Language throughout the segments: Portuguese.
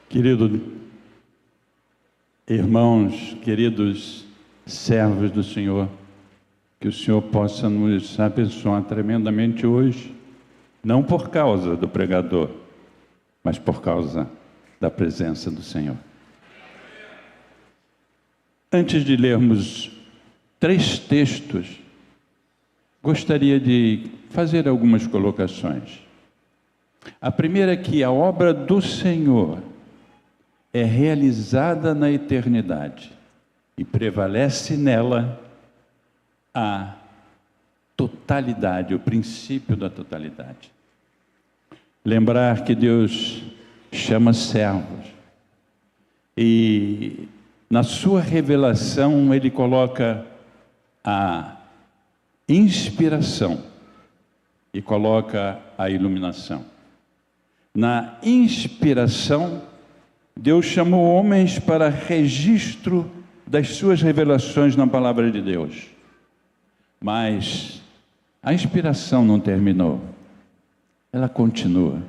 Querido irmãos, queridos servos do Senhor, que o Senhor possa nos abençoar tremendamente hoje, não por causa do pregador, mas por causa da presença do Senhor. Antes de lermos 3 textos, gostaria de fazer algumas colocações. A primeira é que a obra do Senhor é realizada na eternidade e prevalece nela a totalidade, o princípio da totalidade. Lembrar que Deus chama servos e na sua revelação Ele coloca a inspiração e coloca a iluminação. Na inspiração, Deus chamou homens para registro das suas revelações na palavra de Deus. Mas a inspiração não terminou. Ela continua.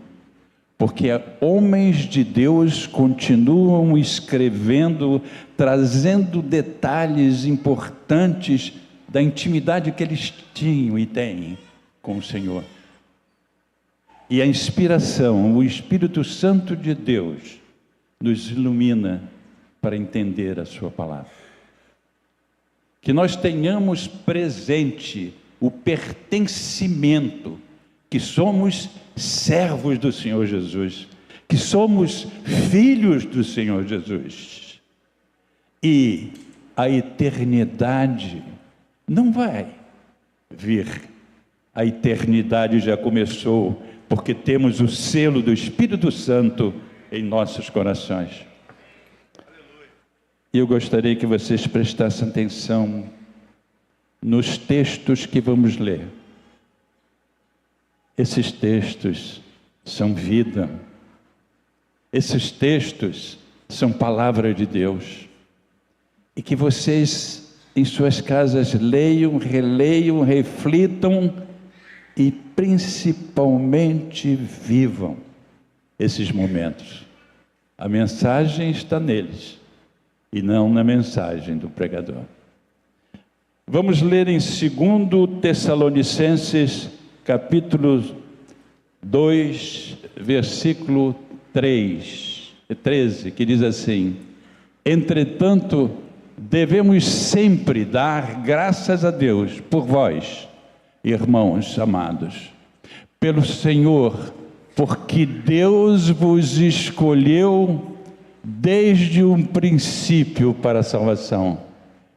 Porque homens de Deus continuam escrevendo, trazendo detalhes importantes da intimidade que eles tinham e têm com o Senhor. E a inspiração, o Espírito Santo de Deus, nos ilumina para entender a sua palavra. Que nós tenhamos presente o pertencimento, que somos servos do Senhor Jesus, que somos filhos do Senhor Jesus. E a eternidade não vai vir. A eternidade já começou, porque temos o selo do Espírito Santo em nossos corações. E eu gostaria que vocês prestassem atenção nos textos que vamos ler. Esses textos são vida. Esses textos são palavra de Deus. E que vocês, em suas casas, leiam, releiam, reflitam e principalmente vivam esses momentos. A mensagem está neles e não na mensagem do pregador. Vamos ler em 2 Tessalonicenses, capítulo 2, versículo 13, que diz assim: entretanto, devemos sempre dar graças a Deus por vós, irmãos amados, pelo Senhor, porque Deus vos escolheu desde o princípio para a salvação,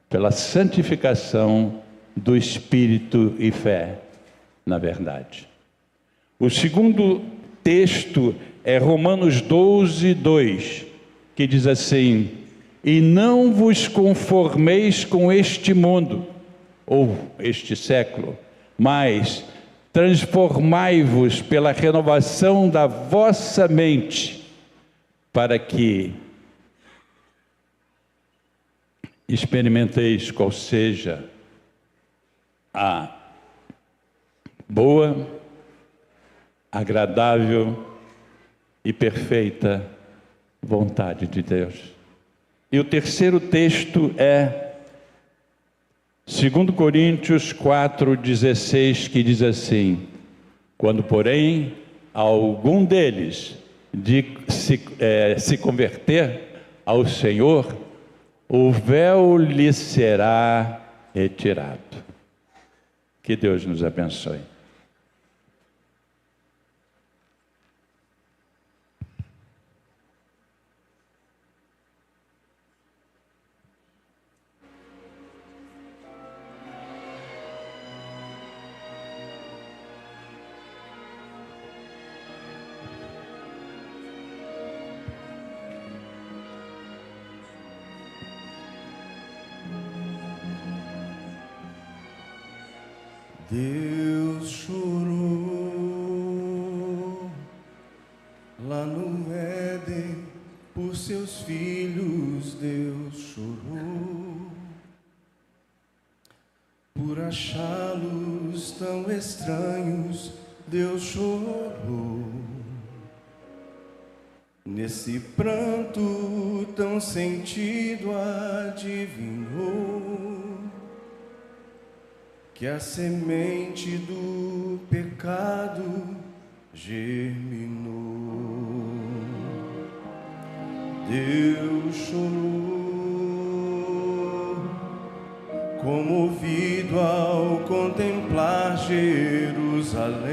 pela santificação do Espírito e fé na verdade. O segundo texto é Romanos 12, 2, que diz assim: e não vos conformeis com este mundo, ou este século, mas transformai-vos pela renovação da vossa mente, para que experimenteis qual seja a boa, agradável e perfeita vontade de Deus. E o terceiro texto é 2 Coríntios 4,16, que diz assim: quando, porém, algum deles se converter ao Senhor, o véu lhe será retirado. Que Deus nos abençoe. Deus chorou lá no Éden por seus filhos. Deus chorou por achá-los tão estranhos. Deus chorou nesse pranto tão sentido adivinhou que a semente do pecado germinou. Deus chorou, comovido ao contemplar Jerusalém.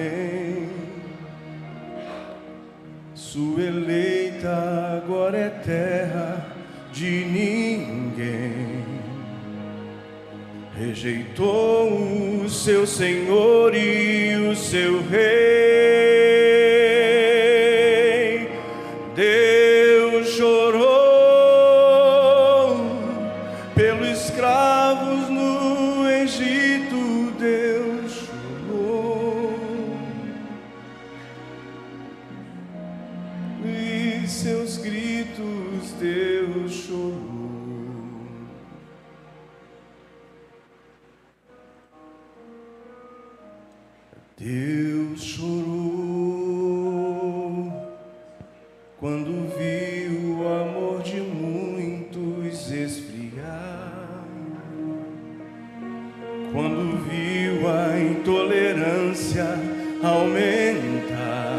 Sua eleita agora é terra de ninguém. Rejeitou o seu Senhor e o seu Rei. Deus chorou pelos escravos no Egito. Deus chorou e seus gritos Deus chorou. Deus chorou quando viu o amor de muitos esfriar, quando viu a intolerância aumentar,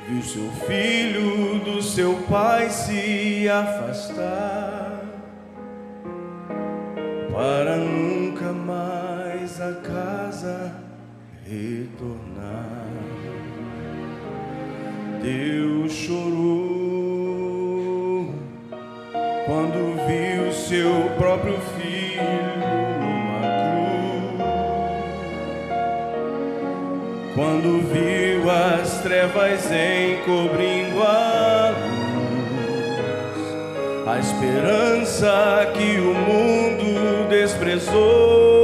viu seu filho do seu pai se afastar, para nunca mais a casa retornar. Deus chorou quando viu seu próprio filho numa cruz, quando viu as trevas encobrindo a luz, a esperança que o mundo desprezou.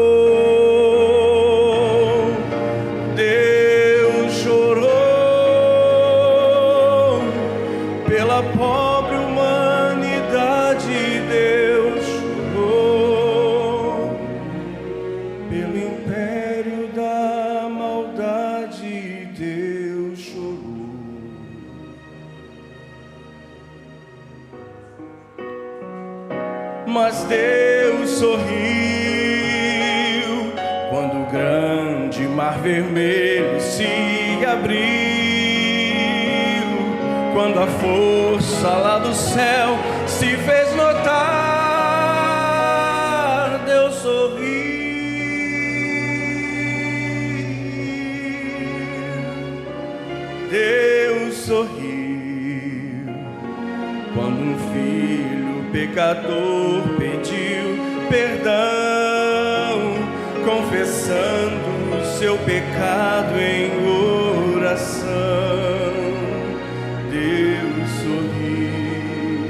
Pela pobre humanidade, Deus chorou. Pelo império da maldade, Deus chorou. Mas Deus sorriu quando o grande mar vermelho se abriu, quando a força lá do céu se fez notar. Deus sorriu. Deus sorriu quando um filho pecador pediu perdão, confessando o seu pecado em oração. Deus sorriu,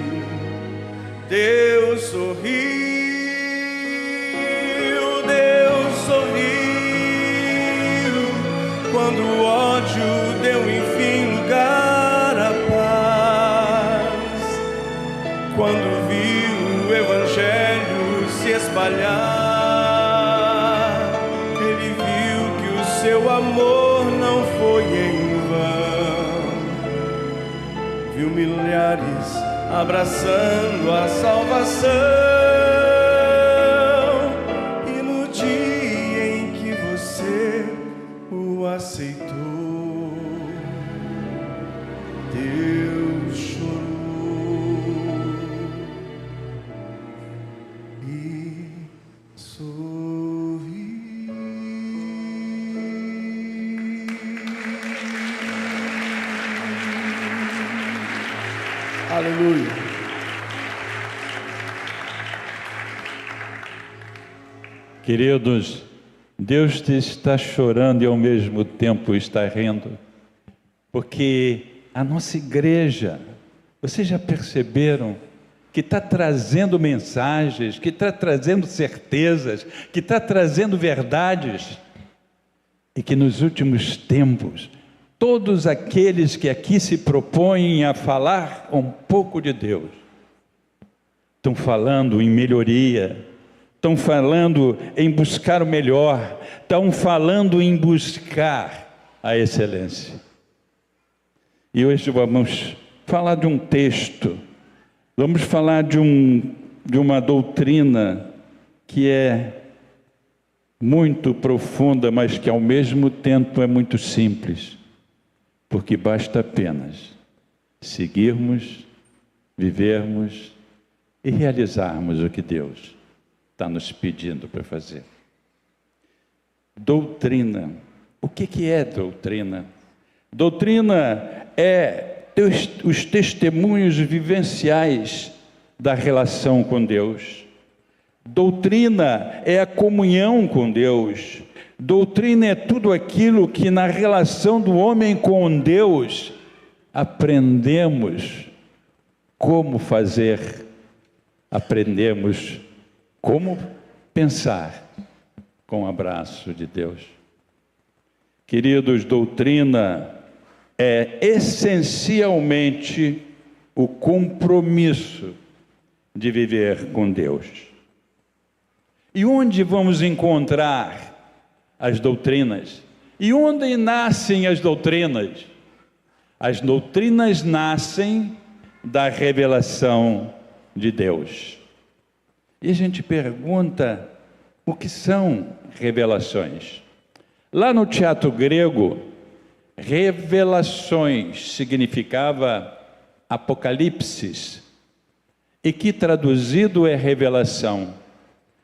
Deus sorriu, Deus sorriu, quando o ódio deu enfim lugar à paz, quando viu o evangelho se espalhar, ele viu que o seu amor não foi em vão, viu milhares abraçando a salvação, e no dia em que você o aceitou, Deus chorou e sorriu. Aleluia. Queridos, Deus te está chorando e ao mesmo tempo está rindo, porque a nossa igreja, vocês já perceberam que está trazendo mensagens, que está trazendo certezas, que está trazendo verdades, e que nos últimos tempos, todos aqueles que aqui se propõem a falar um pouco de Deus, estão falando em melhoria, estão falando em buscar o melhor, estão falando em buscar a excelência. E hoje vamos falar de um texto, vamos falar de uma doutrina que é muito profunda, mas que ao mesmo tempo é muito simples, porque basta apenas seguirmos, vivermos e realizarmos o que Deus está nos pedindo para fazer. Doutrina. O que é doutrina? Doutrina é os testemunhos vivenciais da relação com Deus. Doutrina é a comunhão com Deus. Doutrina é tudo aquilo que na relação do homem com Deus aprendemos como fazer, aprendemos como pensar com o abraço de Deus. Queridos, doutrina é essencialmente o compromisso de viver com Deus. E onde vamos encontrar as doutrinas? E onde nascem as doutrinas? As doutrinas nascem da revelação de Deus. E a gente pergunta, o que são revelações? Lá no teatro grego, revelações significava apocalipse, e que traduzido é revelação.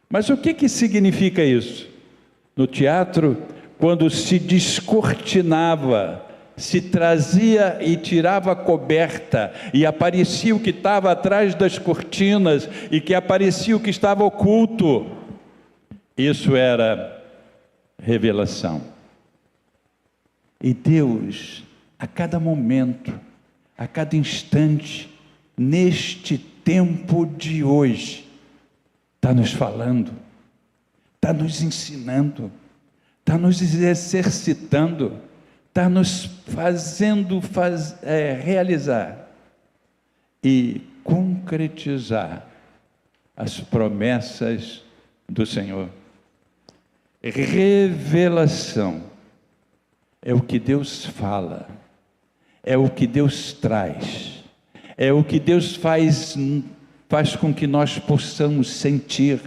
Mas o que significa isso? No teatro, quando se descortinava, se trazia e tirava a coberta, e aparecia o que estava atrás das cortinas, e que aparecia o que estava oculto, isso era revelação. E Deus, a cada momento, a cada instante, neste tempo de hoje, está nos falando, está nos ensinando, está nos exercitando, está nos fazendo realizar e concretizar as promessas do Senhor. Revelação é o que Deus fala, é o que Deus traz, é o que Deus faz com que nós possamos sentir,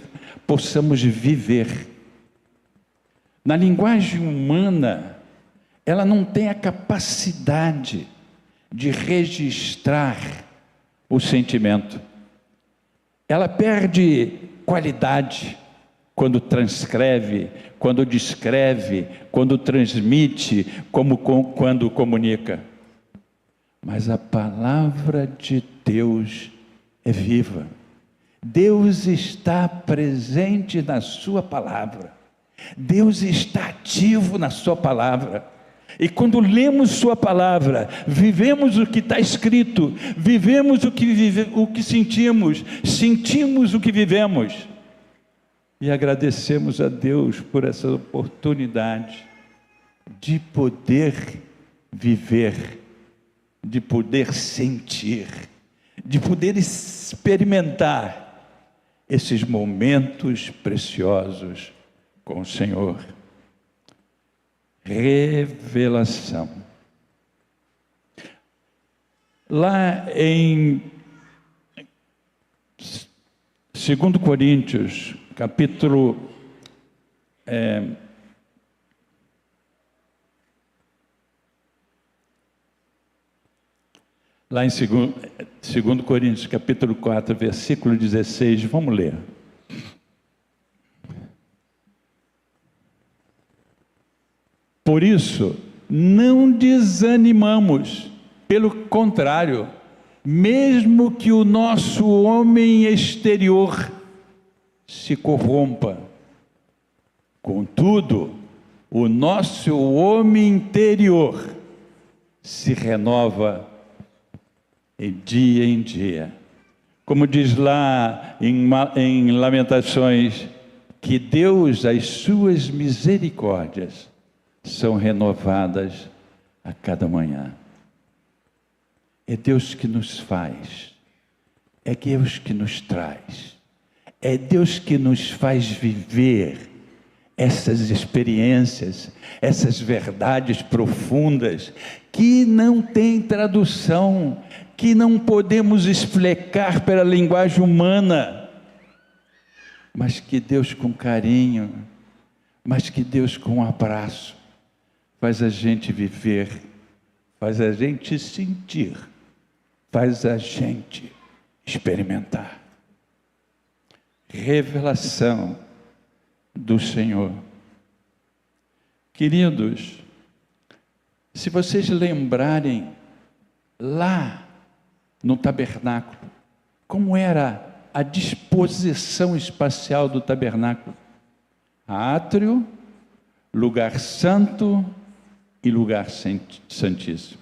possamos viver. Na linguagem humana, ela não tem a capacidade de registrar o sentimento. Ela perde qualidade quando transcreve, quando descreve, quando transmite, quando comunica. Mas a palavra de Deus é viva. Deus está presente na sua palavra. Deus está ativo na sua palavra. E quando lemos sua palavra, vivemos o que está escrito, vivemos o que sentimos, sentimos o que vivemos. E agradecemos a Deus por essa oportunidade de poder viver, de poder sentir, de poder experimentar esses momentos preciosos com o Senhor. Revelação. Lá em 2 Coríntios, capítulo lá em 2 Coríntios, capítulo 4, versículo 16, vamos ler. Por isso, não desanimamos, pelo contrário, mesmo que o nosso homem exterior se corrompa, contudo, o nosso homem interior se renova de dia em dia. Como diz lá em Lamentações, que Deus, as suas misericórdias, são renovadas a cada manhã. É Deus que nos faz, é Deus que nos traz, é Deus que nos faz viver essas experiências, essas verdades profundas, que não tem tradução, que não podemos explicar pela linguagem humana, mas que Deus com carinho, mas que Deus com um abraço, faz a gente viver, faz a gente sentir, faz a gente experimentar. Revelação do Senhor. Queridos, se vocês lembrarem lá no tabernáculo, como era a disposição espacial do tabernáculo? Átrio, lugar santo e lugar santíssimo.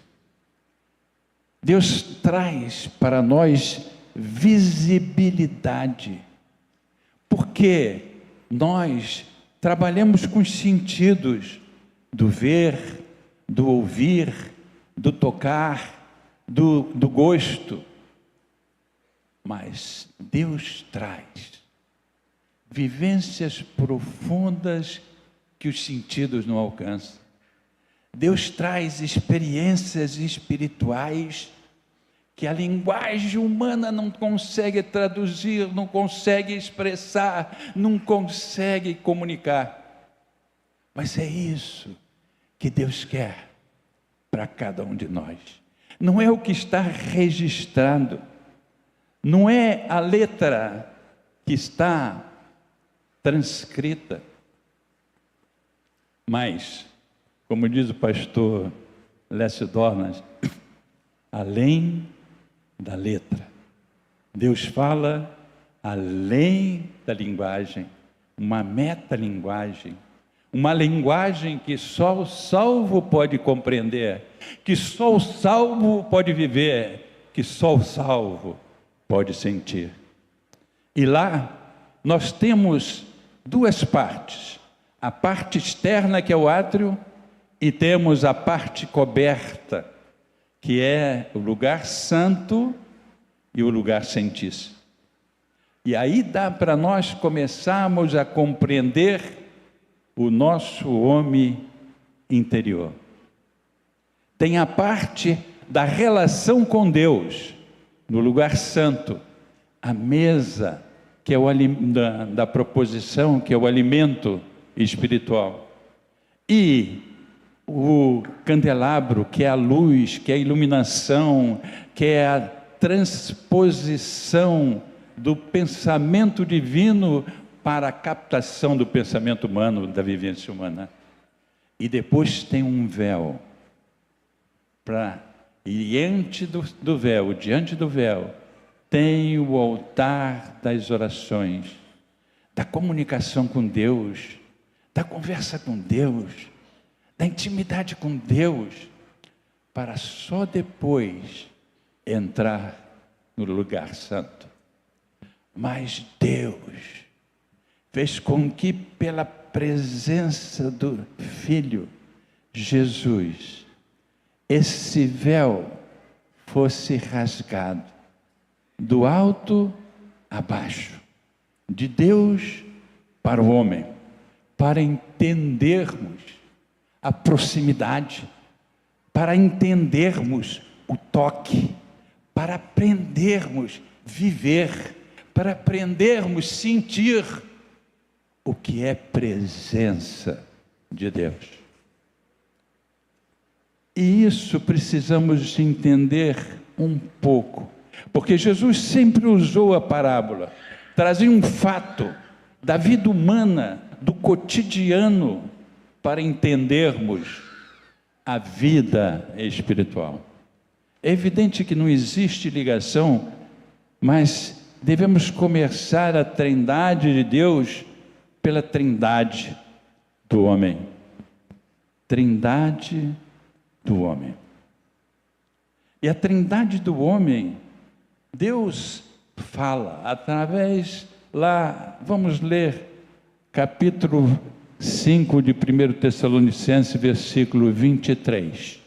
Deus traz para nós visibilidade, porque nós trabalhamos com os sentidos do ver, do ouvir, do tocar, do gosto. Mas Deus traz vivências profundas que os sentidos não alcançam. Deus traz experiências espirituais que a linguagem humana não consegue traduzir, não consegue expressar, não consegue comunicar. Mas é isso que Deus quer para cada um de nós. Não é o que está registrado, não é a letra que está transcrita, mas, como diz o pastor Lécio Dornas, além da letra, Deus fala além da linguagem, uma metalinguagem, uma linguagem que só o salvo pode compreender, que só o salvo pode viver, que só o salvo pode sentir. E lá nós temos duas partes, a parte externa, que é o átrio, e temos a parte coberta, que é o lugar santo e o lugar santíssimo. E aí dá para nós começarmos a compreender o nosso homem interior. Tem a parte da relação com Deus, no lugar santo, a mesa, que é da proposição, que é o alimento espiritual, e o candelabro, que é a luz, que é a iluminação, que é a transposição do pensamento divino para a captação do pensamento humano, da vivência humana. E depois tem um véu, diante do véu, tem o altar das orações, da comunicação com Deus, da conversa com Deus, da intimidade com Deus, para só depois entrar no lugar santo. Mas Deus fez com que, pela presença do Filho Jesus, esse véu fosse rasgado, do alto a baixo, de Deus para o homem, para entendermos a proximidade, para entendermos o toque, para aprendermos viver, para aprendermos sentir o que é presença de Deus. E isso precisamos entender um pouco, porque Jesus sempre usou a parábola, trazia um fato da vida humana, do cotidiano, para entendermos a vida espiritual. É evidente que não existe ligação, mas devemos começar a trindade de Deus pela trindade do homem. Trindade do homem. E a trindade do homem, Deus fala através, lá, vamos ler capítulo 5 de 1 Tessalonicenses, versículo 23,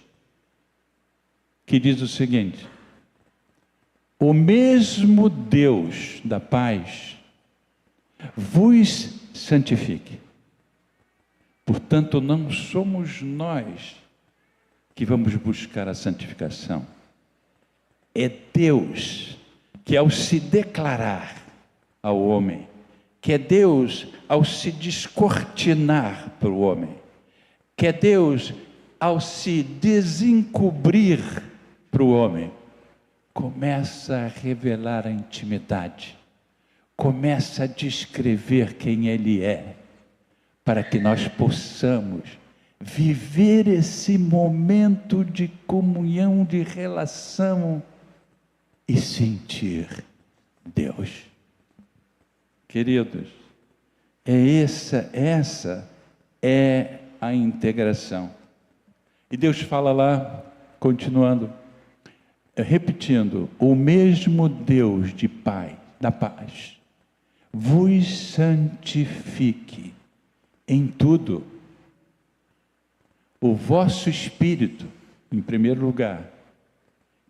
que diz o seguinte: o mesmo Deus da paz vos santifique. Portanto, não somos nós que vamos buscar a santificação, É Deus que, ao se declarar ao homem, que é Deus ao se descortinar para o homem, que é Deus ao se desencobrir para o homem, começa a revelar a intimidade, começa a descrever quem Ele é, para que nós possamos viver esse momento de comunhão, de relação e sentir Deus. Queridos, essa é a integração. E Deus fala lá, continuando, repetindo: o mesmo Deus de Pai, da paz, vos santifique em tudo. O vosso espírito, em primeiro lugar,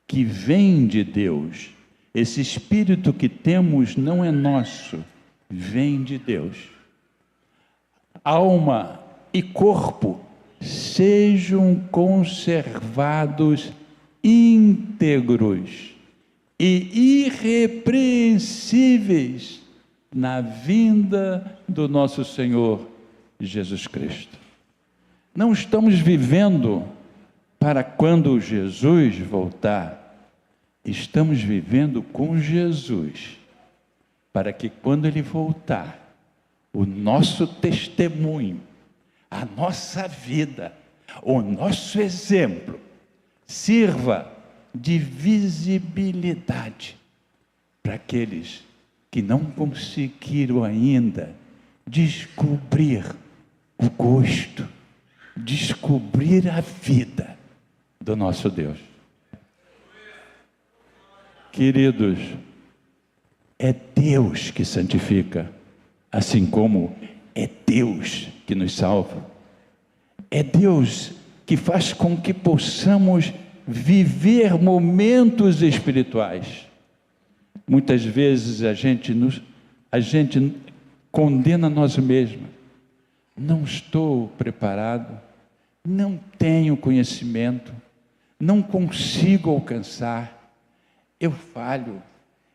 que vem de Deus. Esse espírito que temos não é nosso, vem de Deus. Alma e corpo sejam conservados íntegros e irrepreensíveis na vinda do nosso Senhor Jesus Cristo. Não estamos vivendo para quando Jesus voltar, estamos vivendo com Jesus, para que quando Ele voltar, o nosso testemunho, a nossa vida, o nosso exemplo, sirva de visibilidade para aqueles que não conseguiram ainda descobrir o gosto, descobrir a vida do nosso Deus. Queridos, é Deus que santifica, assim como é Deus que nos salva. É Deus que faz com que possamos viver momentos espirituais. Muitas vezes a gente condena nós mesmos. Não estou preparado, não tenho conhecimento, não consigo alcançar, eu falho,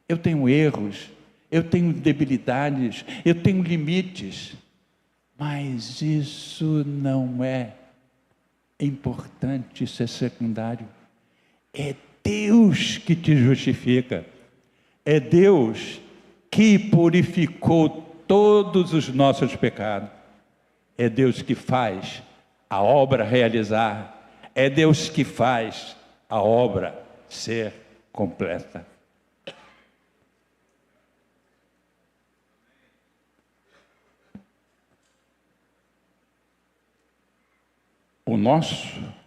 eu tenho erros, eu tenho debilidades, eu tenho limites, mas isso não é importante, isso é secundário. É Deus que te justifica, é Deus que purificou todos os nossos pecados, é Deus que faz a obra realizar, é Deus que faz a obra ser completa.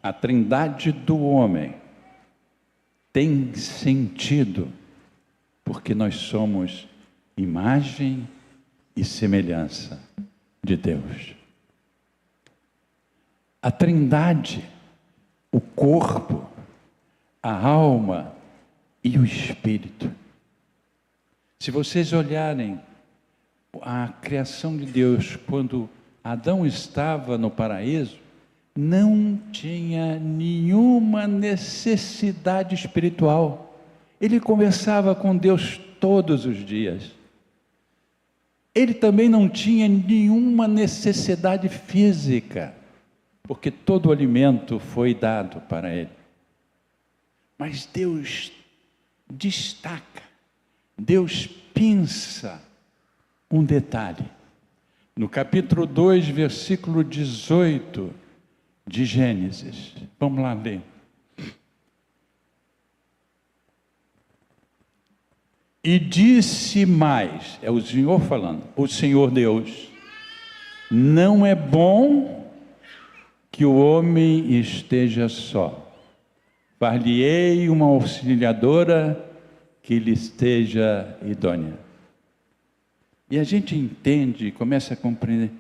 A trindade do homem tem sentido, porque nós somos imagem e semelhança de Deus. A trindade, o corpo, a alma e o espírito. Se vocês olharem a criação de Deus, quando Adão estava no paraíso, não tinha nenhuma necessidade espiritual. Ele conversava com Deus todos os dias. Ele também não tinha nenhuma necessidade física, porque todo o alimento foi dado para ele. Mas Deus destaca, Deus pinça um detalhe. No capítulo 2, versículo 18 de Gênesis. Vamos lá ler. E disse mais, é o Senhor falando, o Senhor Deus: não é bom que o homem esteja só. Far-lhe-ei uma auxiliadora que lhe esteja idônea. E a gente entende, começa a compreender,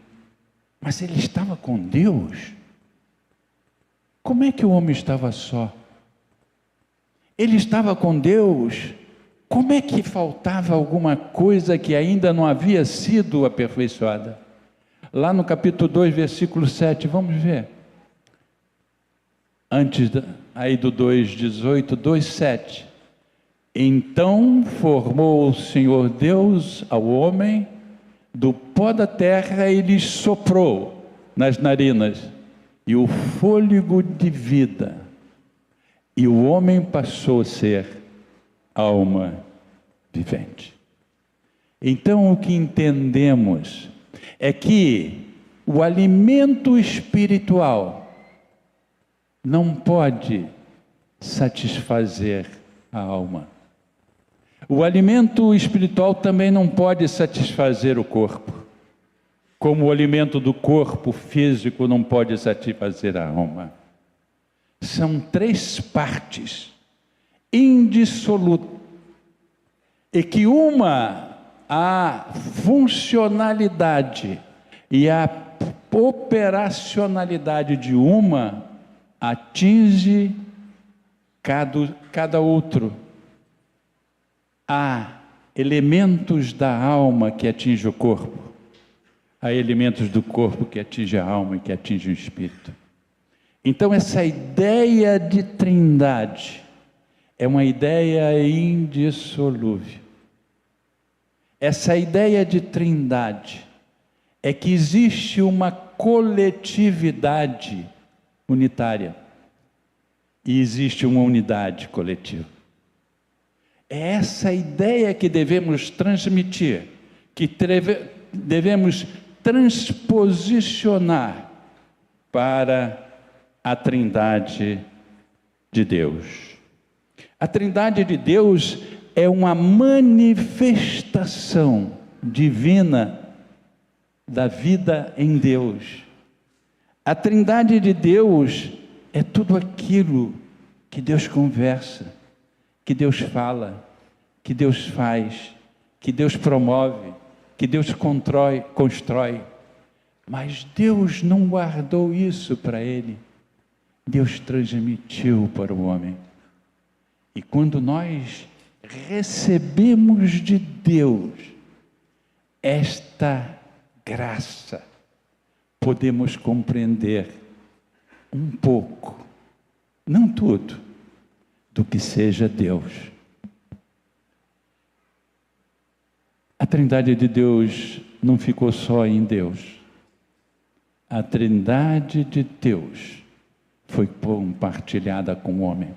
mas ele estava com Deus? Como é que o homem estava só? Ele estava com Deus, como é que faltava alguma coisa que ainda não havia sido aperfeiçoada? Lá no capítulo 2, versículo 7, vamos ver. Antes aí do 2,18, 2,7. Então formou o Senhor Deus ao homem do pó da terra e lhe soprou nas narinas e o fôlego de vida. E o homem passou a ser alma vivente. Então o que entendemos é que o alimento espiritual não pode satisfazer a alma. O alimento espiritual também não pode satisfazer o corpo, como o alimento do corpo físico não pode satisfazer a alma. São três partes indissolúveis, e que uma, a funcionalidade e a operacionalidade de uma atinge cada outro. Há elementos da alma que atingem o corpo, há elementos do corpo que atingem a alma e que atingem o espírito. Então essa ideia de trindade é uma ideia indissolúvel. Essa ideia de trindade é que existe uma coletividade unitária e existe uma unidade coletiva. É essa ideia que devemos transmitir, que devemos transposicionar para a Trindade de Deus. A Trindade de Deus é uma manifestação divina da vida em Deus. A Trindade de Deus é tudo aquilo que Deus conversa, que Deus fala, que Deus faz, que Deus promove, que Deus constrói. Mas Deus não guardou isso para ele. Deus transmitiu para o homem. E quando nós recebemos de Deus esta graça, podemos compreender um pouco, não tudo, do que seja Deus. A Trindade de Deus não ficou só em Deus. A Trindade de Deus foi compartilhada com o homem.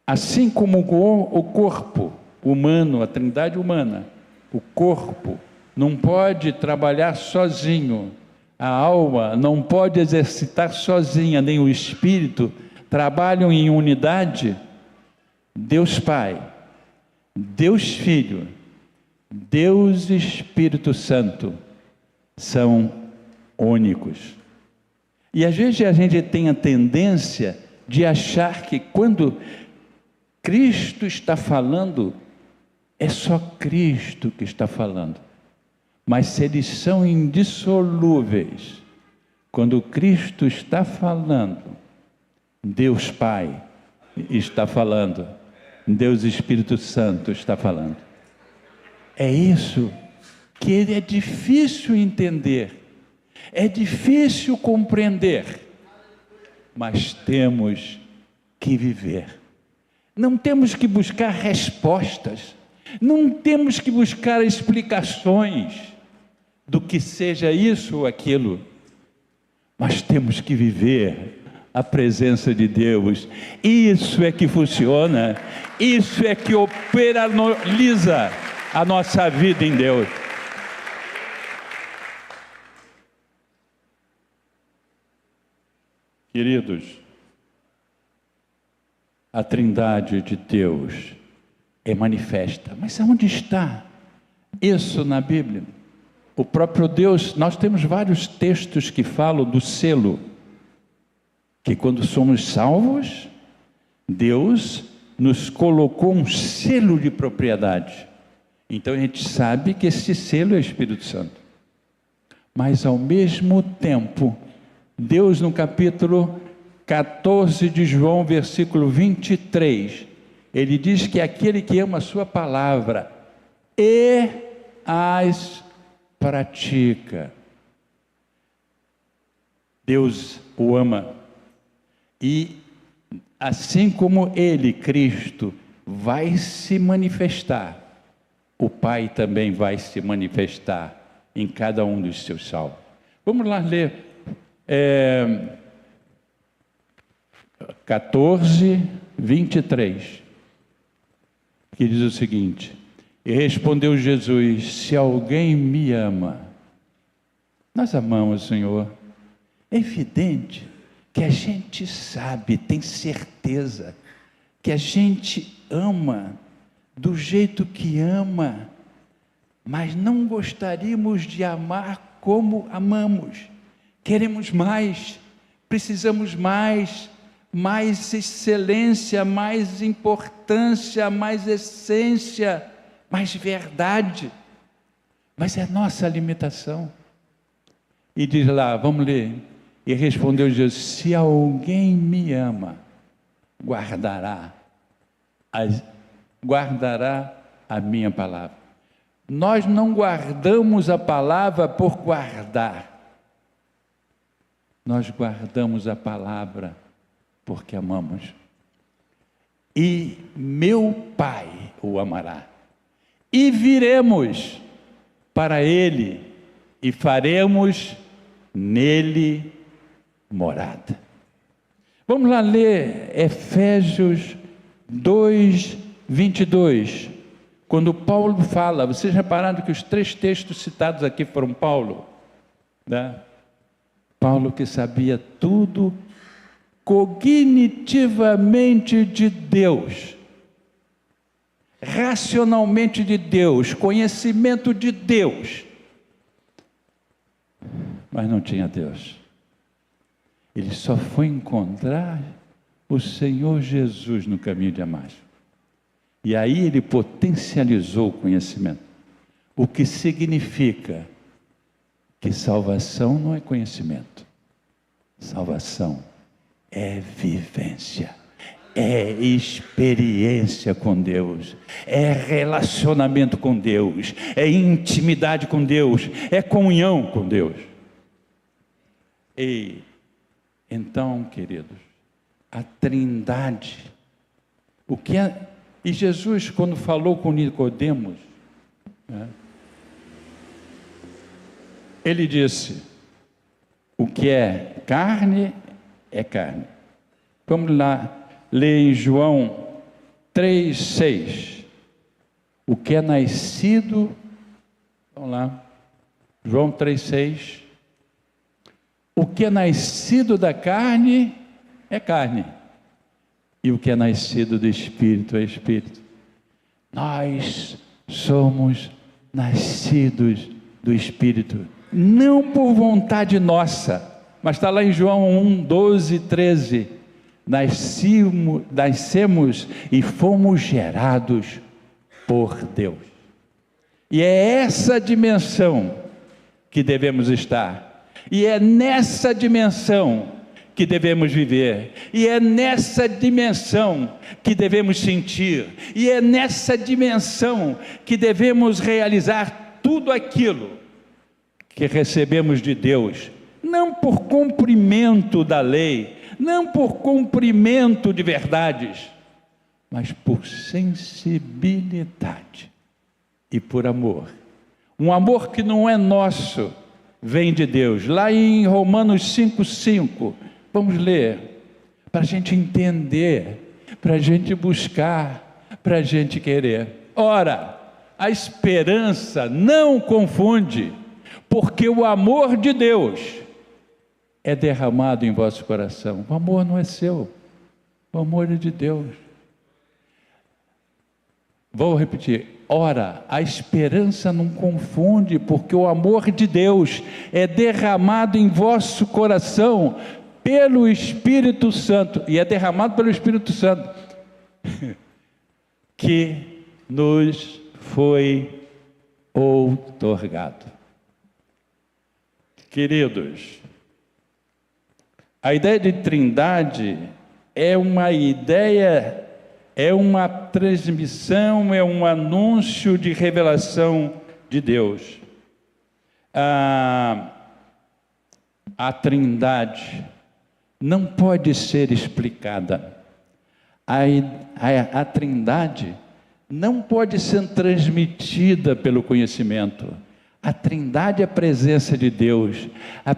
Assim como o corpo humano, a Trindade humana, o corpo não pode trabalhar sozinho, a alma não pode exercitar sozinha, nem o espírito, trabalham em unidade. Deus Pai, Deus Filho, Deus Espírito Santo são únicos. E às vezes a gente tem a tendência de achar que quando Cristo está falando, é só Cristo que está falando. Mas se eles são indissolúveis, quando Cristo está falando, Deus Pai está falando, Deus Espírito Santo está falando. É isso que é difícil entender, é difícil compreender, mas temos que viver. Não temos que buscar respostas, não temos que buscar explicações do que seja isso ou aquilo, mas temos que viver a presença de Deus. Isso é que funciona, isso é que operacionaliza a nossa vida em Deus. Queridos, a Trindade de Deus é manifesta, mas aonde está isso na Bíblia? O próprio Deus, nós temos vários textos que falam do selo, que quando somos salvos, Deus nos colocou um selo de propriedade. Então a gente sabe que esse selo é o Espírito Santo. Mas ao mesmo tempo, Deus no capítulo 14 de João, versículo 23, ele diz que aquele que ama a sua palavra e as pratica, Deus o ama. E assim como ele, Cristo, vai se manifestar, o Pai também vai se manifestar em cada um dos seus salmos. Vamos lá ler 14, 23, que diz o seguinte: e respondeu Jesus: se alguém me ama, nós amamos o Senhor. É evidente que a gente sabe, tem certeza, que a gente ama do jeito que ama, mas não gostaríamos de amar como amamos. Queremos mais, precisamos mais excelência, mais importância, mais essência, mais verdade. Mas é nossa limitação. E diz lá, vamos ler. E respondeu Jesus: se alguém me ama, guardará a minha palavra. Nós não guardamos a palavra por guardar. Nós guardamos a palavra porque amamos. E meu Pai o amará. E viremos para Ele e faremos nele morada. Vamos lá ler Efésios 2, 22. Quando Paulo fala, vocês repararam que os 3 textos citados aqui foram Paulo, né? Paulo que sabia tudo cognitivamente de Deus, racionalmente de Deus, conhecimento de Deus, mas não tinha Deus. Ele só foi encontrar o Senhor Jesus no caminho de Damasco. E aí ele potencializou o conhecimento. O que significa que salvação não é conhecimento. Salvação é vivência, é experiência com Deus, é relacionamento com Deus, é intimidade com Deus, é comunhão com Deus. E então, queridos, a Trindade, e Jesus, quando falou com Nicodemos, né, ele disse: o que é carne é carne. Vamos lá ler em João 3,6. O que é nascido, vamos lá, João 3,6. O que é nascido da carne é carne, e o que é nascido do Espírito é Espírito. Nós somos nascidos do Espírito, não por vontade nossa, mas está lá em João 1, 12, 13. Nascemos e fomos gerados por Deus. E é essa dimensão que devemos estar. E é nessa dimensão que devemos viver. E é nessa dimensão que devemos sentir. E é nessa dimensão que devemos realizar tudo aquilo que recebemos de Deus. Não por cumprimento da lei, não por cumprimento de verdades, mas por sensibilidade e por amor. Um amor que não é nosso, vem de Deus. Lá em Romanos 5,5, vamos ler, para a gente entender, para a gente buscar, para a gente querer. Ora, a esperança não confunde, porque o amor de Deus é derramado em vosso coração. O amor não é seu, o amor é de Deus. Vou repetir. Ora, a esperança não confunde, porque o amor de Deus é derramado em vosso coração pelo Espírito Santo, e é derramado pelo Espírito Santo, que nos foi outorgado. Queridos, a ideia de Trindade é uma ideia, é uma transmissão, é um anúncio de revelação de Deus. A Trindade não pode ser explicada. A Trindade não pode ser transmitida pelo conhecimento. A Trindade é a presença de Deus, a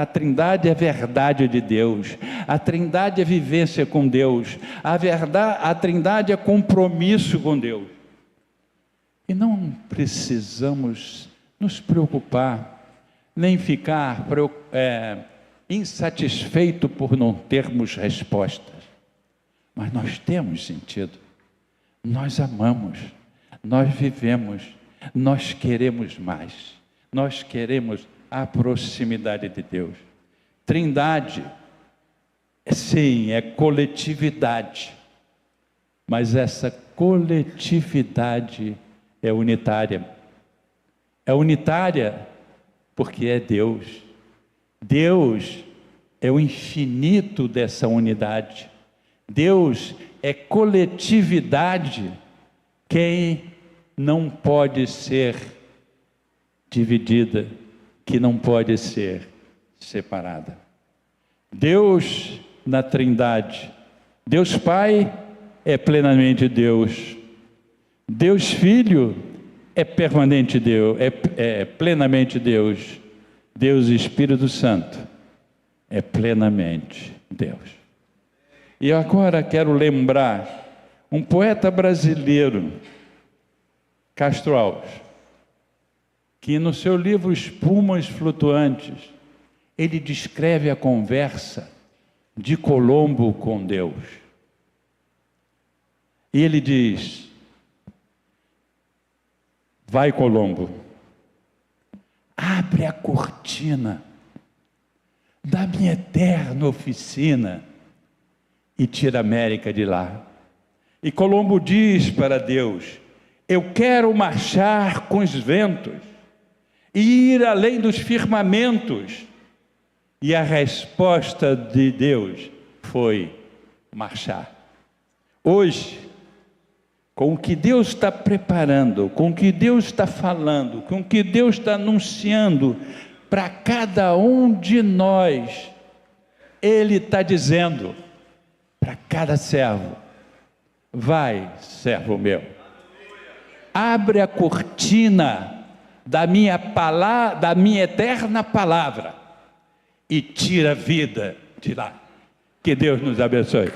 Trindade é a verdade de Deus, a Trindade é vivência com Deus, a Trindade é compromisso com Deus. E não precisamos nos preocupar, nem ficar insatisfeito por não termos respostas. Mas nós temos sentido, nós amamos, nós vivemos, nós queremos mais, nós queremos a proximidade de Deus. Trindade, sim, é coletividade, mas essa coletividade é unitária. É unitária porque é Deus. Deus é o infinito dessa unidade. Deus é coletividade, quem não pode ser dividida, que não pode ser separada. Deus na Trindade, Deus Pai é plenamente Deus, Deus Filho é permanente Deus, é plenamente Deus, Deus Espírito Santo é plenamente Deus. E agora quero lembrar um poeta brasileiro, Castro Alves, que no seu livro Espumas Flutuantes, ele descreve a conversa de Colombo com Deus. E ele diz: vai, Colombo, abre a cortina da minha eterna oficina e tira a América de lá. E Colombo diz para Deus: eu quero marchar com os ventos e ir além dos firmamentos. E a resposta de Deus foi marchar. Hoje, com o que Deus está preparando, com o que Deus está falando, com o que Deus está anunciando para cada um de nós, Ele está dizendo para cada servo: vai, servo meu, abre a cortina da minha eterna palavra e tira a vida de lá. Que Deus nos abençoe.